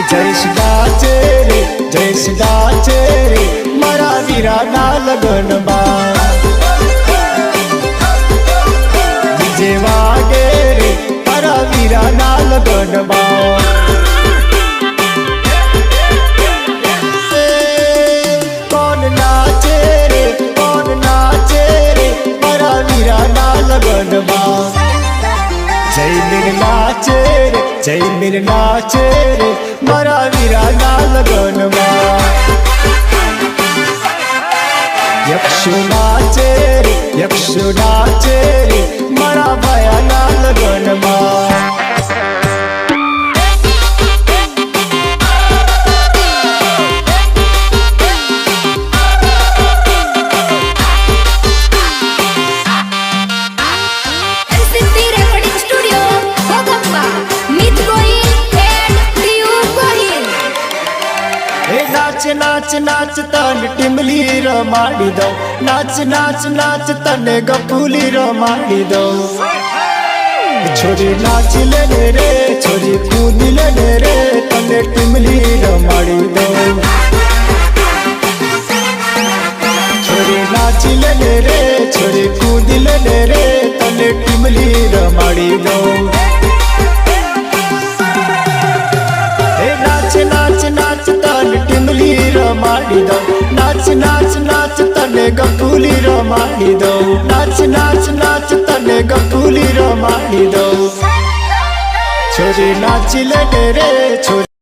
જયસદા છે રે મારા વીરાના લગનમાં ડીજે વાગે રે મારા વીરાના લગનમાં કોણ નાચે રે મારા વીરાના લગનમાં જય મીર નાચે રે મારા વીરાના લગનમાં યક્ષુ નાચે રે મારા ભાયાના લગનમાં नाच नाच तन टिमली रमाड़ी दो नाच नाच नाच तने गफूली रमाड़ी दो छोरी नाच लेने रे छोरी कूद लेने रे तने टिमली रमाड़ी दो छोरी नाच लेने रे छोरी कूद लेने रे तने टिमली रमाड़ी दो नाच नाच तन टिमली रमाड़ी दो नाच नाच नाच तने गफूली रमाड़ी दो नाच नाच नाच तने गफूली रमाड़ी दो छोरी नाच ले रे छोरी